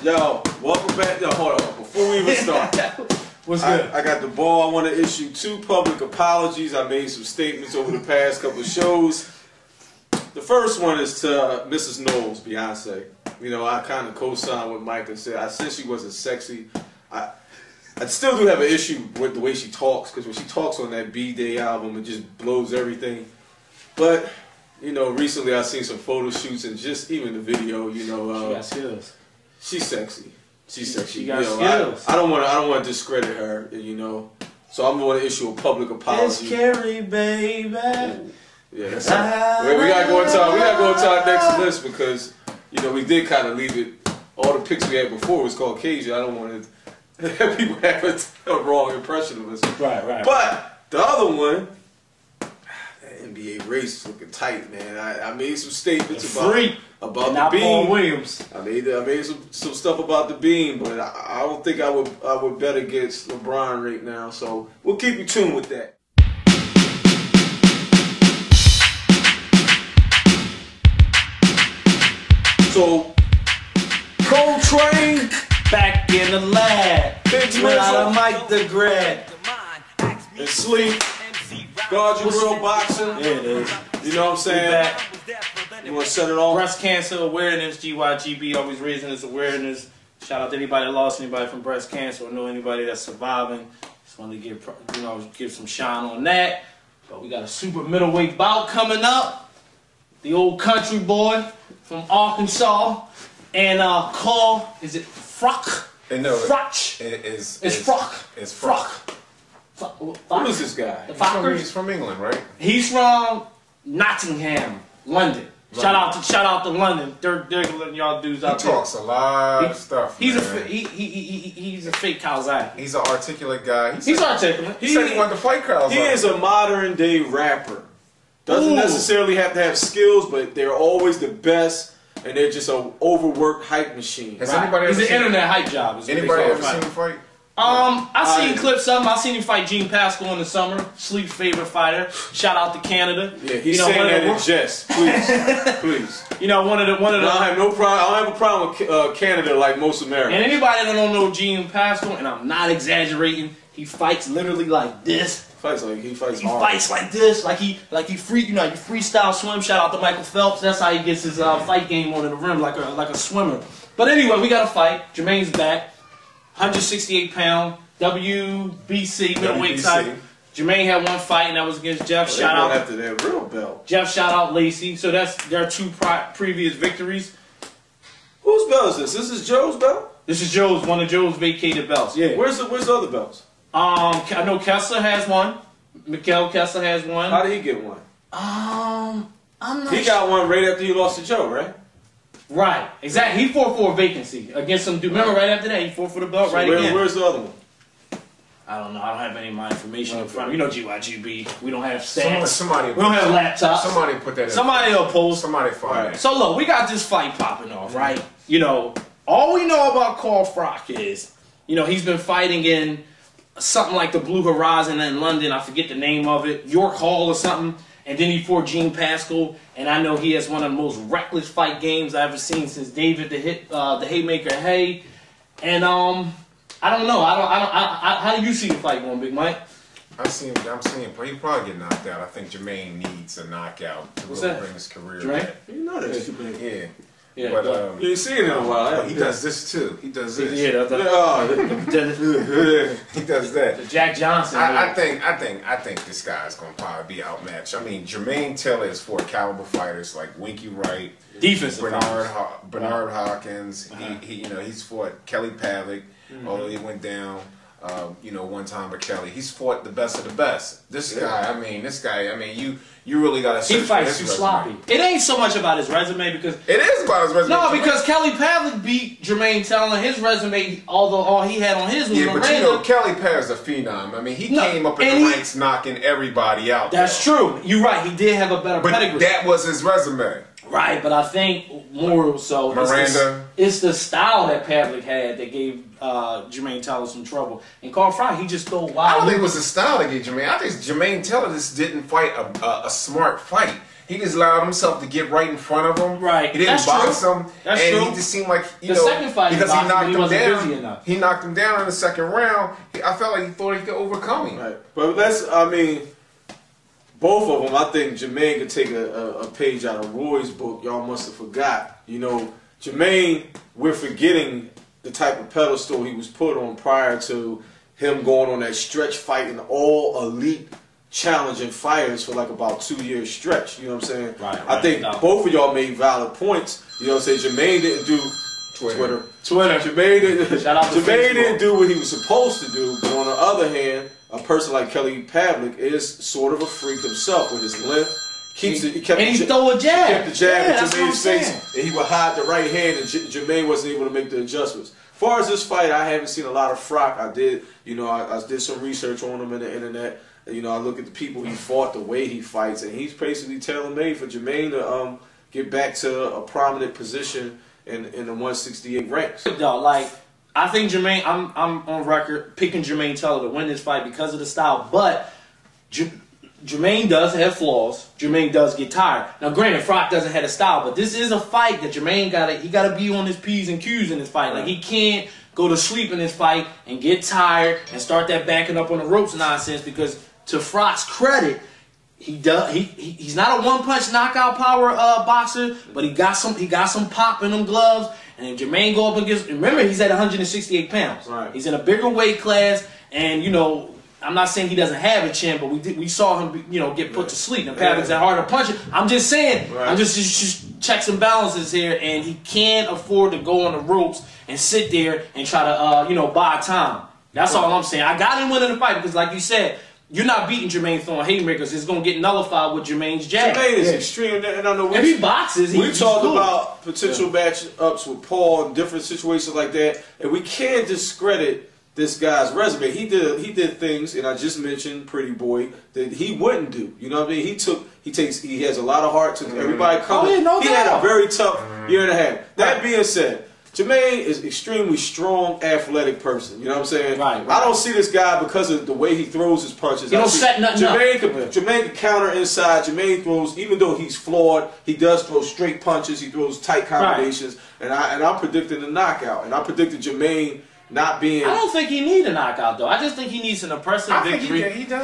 Yo, welcome back. Yo, hold on. Before we even start, what's good? I got the ball. I want to issue 2 public apologies. I made some statements over the past couple of shows. The first one is to Mrs. Knowles, Beyonce. You know, I kind of co-signed with Mike and said, I said she wasn't sexy. I still do have an issue with the way she talks, because when she talks on that B-Day album, it just blows everything. But, you know, recently I've seen some photo shoots and just even the video, you know. She got skills. She's sexy. She's sexy. She got skills. I don't want to discredit her, you know. So I'm going to issue a public apology. It's Carrie, baby. Yeah, that's it. We gotta go into our next list because, you know, we did kind of leave it. All the pics we had before was Caucasian. I don't want to have people have a wrong impression of us. Right. But the other one, that NBA race is looking tight, man. I made some statements about the beam. Paul Williams. I made some stuff about the beam, but I don't think I would bet against LeBron right now. So we'll keep you tuned with that. So Coltrane back in the lab. Without a mic the grad. And Sleep. Guard your real boxing. Yeah, it is. You know what I'm saying? You want to set it off? Breast cancer awareness, GYGB, always raising this awareness. Shout out to anybody that lost anybody from breast cancer or know anybody that's surviving. Just want to give some shine on that. But we got a super middleweight bout coming up. The old country boy from Arkansas, and is it Froch? No, Froch. It's Froch. It's Froch. Who is this guy? He's from England, right? He's from Nottingham, London. Shout out to London. They're letting y'all dudes out there. He talks a lot of stuff. He's a fake Kawasaki. He's an articulate guy. He's articulate. He said he wanted to fight Kawasaki. He is a modern day rapper. Doesn't necessarily have to have skills, but they're always the best, and they're just an overworked hype machine. Has anybody He's ever an seen internet hype job. Anybody ever seen him fight? I seen clips of him. I seen him fight Gene Pascal in the summer. Sleep's favorite fighter. Shout out to Canada. Yeah, he's saying that in jest. Please. You know, one of the. I don't have no problem. I don't have a problem with Canada like most Americans. And anybody that don't know Gene Pascal, and I'm not exaggerating, he fights literally like this. He fights like this, like he freestyle swim. Shout out to Michael Phelps. That's how he gets his fight game on in the rim, like a swimmer. But anyway, we got a fight. Jermain's back, 168-pound WBC middleweight type. Jermain had one fight, and that was against Jeff. Shout out after that real belt. Jeff, shout out Lacey. So that's their 2 previous victories. Whose belt is this? This is Joe's belt. This is Joe's, one of Joe's vacated belts. Yeah. Where's the other belts? I know Kessler has one. Mikael Kessler has one. How did he get one? I'm not He got one right after he lost to Joe, right? Right, exactly. He fought for a vacancy against some dude. Remember, right after that, he fought for the belt again. Where's the other one? I don't know. I don't have any of my information in front of me. You know GYGB. We don't have stats. We don't have laptops. Somebody put that in. Somebody will post. Somebody find it. So look, we got this fight popping off, right? You know, all we know about Carl Froch is, you know, he's been fighting in something like the Blue Horizon in London. I forget the name of it. York Hall or something. And then he fought Gene Pascal. And I know he has one of the most reckless fight games I've ever seen since David the Haymaker Hay. And I don't know. How do you see the fight going, Big Mike? I'm seeing he probably get knocked out. I think Jermain needs a knockout to really bring his career back. You know that. Yeah. Yeah, but you ain't seen it in a while. He does this too. He does this. Yeah, he does that. The Jack Johnson. I think this guy's gonna probably be outmatched. I mean, Jermain Taylor is for caliber fighters like Winky Wright, defensive Bernard Hawkins. He's fought Kelly Pavlik, although he went down. One time with Kelly. He's fought the best of the best. This guy, you really got to search. He fights too sloppy. It ain't so much about his resume because it is about his resume. No, because Kelly Pavlik beat Jermain Taylor. His resume, although all he had on his was Miranda. Kelly Pavlik's a phenom. I mean, he came up in the ranks knocking everybody out. That's true. You're right. He did have a better pedigree. That was his resume. Right, but I think more so it's the style that Pavlik had that gave Jermain Taylor some trouble. And Carl Froch, he just go wild. I don't think it was the style that gave Jermain. I think Jermain Taylor just didn't fight a smart fight. he just allowed himself to get right in front of him. Right. He didn't box him. That's and true. he just seemed like, the second fight because he knocked him busy down. enough. He knocked him down in the second round. I felt like he thought he could overcome him. Right. But I mean, both of them, I think Jermain could take a page out of Roy's book. Y'all must have forgot. You know, Jermain, we're forgetting the type of pedestal he was put on prior to him going on that stretch fighting all elite challenging fighters for like about 2 years stretch. You know what I'm saying? Right. I think both of y'all made valid points. You know what I'm saying? Jermain didn't do Twitter. Jermain didn't. Shout out to Jermain didn't do what he was supposed to do. But on the other hand, a person like Kelly Pavlik is sort of a freak himself with his length. He throw a jab. He kept the jab Yeah, in Jermain's face, and he would hide the right hand, and Jermain wasn't able to make the adjustments. As far as this fight, I haven't seen a lot of Froch. I did some research on him on the internet. You know, I look at the people he fought, the way he fights, and he's basically tailor-made for Jermain to get back to a prominent position in the 168 ranks. Though, like, I think Jermain, I'm on record picking Jermain Teller to win this fight because of the style, but Jermain does have flaws. Jermain does get tired. Now, granted, Froch doesn't have a style, but this is a fight that Jermain gotta be on his P's and Q's in this fight. Like, he can't go to sleep in this fight and get tired and start that backing up on the ropes nonsense, because to Froch's credit, he's not a one-punch knockout power boxer, but he got some pop in them gloves. And if Jermain go up against, remember, he's at 168 pounds. Right. He's in a bigger weight class, and you know, I'm not saying he doesn't have a chin, but we saw him, you know, get put to sleep. Now, Pavlik's that hard to punch it. I'm just saying, I'm just checks and balances here, and he can't afford to go on the ropes and sit there and try to, you know, buy time. That's all I'm saying. I got him winning the fight because, like you said, you're not beating Jermain throwing haymakers. It's going to get nullified with Jermain's jab. Jermain is extreme, and I know if he boxes, we talked about potential matchups with Paul and different situations like that, and we can't discredit this guy's resume. He did things, and I just mentioned Pretty Boy, that he wouldn't do. You know what I mean? He has a lot of heart to everybody coming. He had a very tough year and a half. That being said, Jermain is extremely strong, athletic person. You know what I'm saying? Right. I don't see this guy because of the way he throws his punches. He don't set nothing up. Jermain can counter inside. Jermain throws, even though he's flawed, he does throw straight punches. He throws tight combinations. Right. And I'm predicting a knockout. And I predicted Jermain not being. I don't think he needs a knockout though. I just think he needs an impressive victory. He does.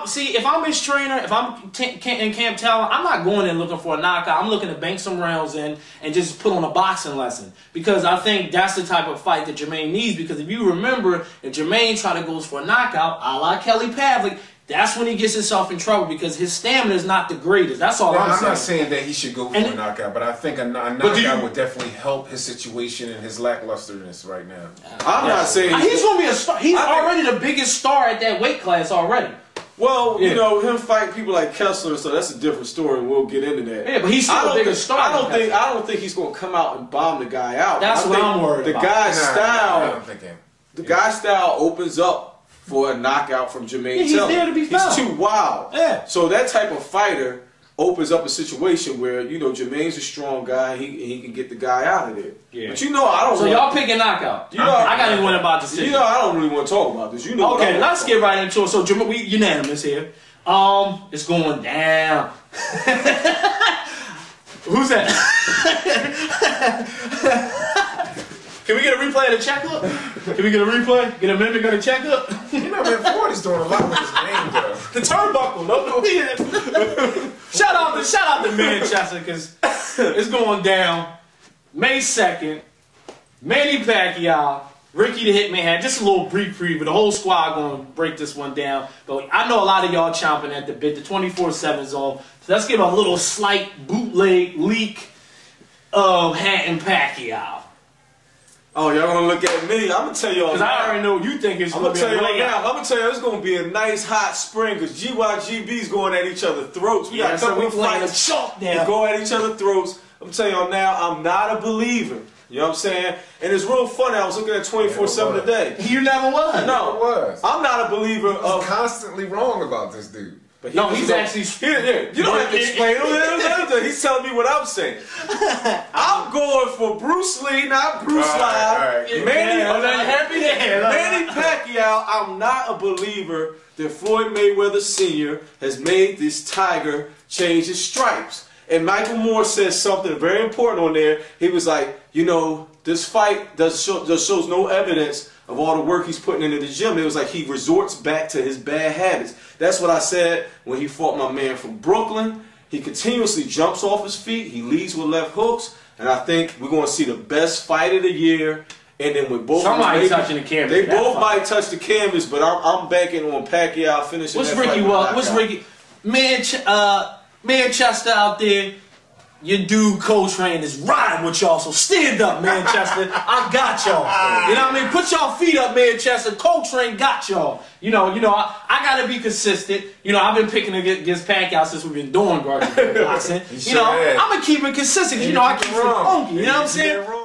See, if I'm his trainer, if I'm in Camp Talent, I'm not going in looking for a knockout. I'm looking to bank some rounds in and just put on a boxing lesson, because I think that's the type of fight that Jermain needs. Because if you remember, if Jermain try to go for a knockout, a la Kelly Pavlik, that's when he gets himself in trouble, because his stamina is not the greatest. That's all I'm saying. I'm not saying that he should go for a knockout, but I think a knockout would definitely help his situation and his lacklusterness right now. I'm not saying he's going to be a star. He's already the biggest star at that weight class already. Well, you know, him fighting people like Kessler, so that's a different story, and we'll get into that. Yeah, but he's still a bigger star. I don't think he's going to come out and bomb the guy out. That's what I'm worried about. The guy's style, I don't think him. The guy's style opens up for a knockout from Jermain He's Teller. there to be found. He's too wild. Yeah. So that type of fighter opens up a situation where, you know, Jermain's a strong guy. He can get the guy out of there. Yeah. But you know, I don't. So y'all picking knockout. You know, I got to win about decision. You know, I don't really want to talk about this. You know. Okay, let's get right into it. So we unanimous here. It's going down. Who's that? Can we get a replay of the checkup? Can we get a replay? Get a mimic of the checkup? You know, man, Ford is doing a lot with his name, though. The turnbuckle. No. Shout out to Manchester, because it's going down. May 2nd, Manny Pacquiao, Ricky the Hitman had just a little brief preview. The whole squad going to break this one down. But I know a lot of y'all chomping at the bit, the 24/7 zone. So let's give a little slight bootleg leak of Hatton Pacquiao. Oh, y'all gonna look at me? I'm gonna tell y'all. Because I already know you think it's gonna be a layout. I'm gonna tell you it's gonna be a nice hot spring, because GYGB's going at each other's throats. We got a couple of fights that go at each other's throats. I'm telling y'all now, I'm not a believer. You know what I'm saying? And it's real funny. I was looking at 24/7 today. You never was. No, was. I'm not a believer of. Constantly wrong about this dude. But no, he's actually. You don't have to explain it. He's telling me what I'm saying. I'm going for Bruce Lee, not Bruce Lee. Manny Pacquiao. I'm not a believer that Floyd Mayweather Sr. has made this tiger change his stripes. And Michael Moore says something very important on there. He was like, you know, this fight just shows no evidence of all the work he's putting into the gym. It was like he resorts back to his bad habits. That's what I said when he fought my man from Brooklyn. He continuously jumps off his feet. He leads with left hooks. And I think we're going to see the best fight of the year. And then with both somebody touching the canvas. They both might touch the canvas, but I'm banking on Pacquiao finishing. What's Ricky? What's Ricky? Manchester out there. Your dude Coltrane is riding with y'all, so stand up, Manchester. I got y'all. You know what I mean? Put y'all feet up, Manchester. Coltrane got y'all. You know, I gotta be consistent. You know, I've been picking against Pacquiao since we've been doing boxing. I'm gonna keep it consistent. You know, I keep it funky. You know what I'm saying?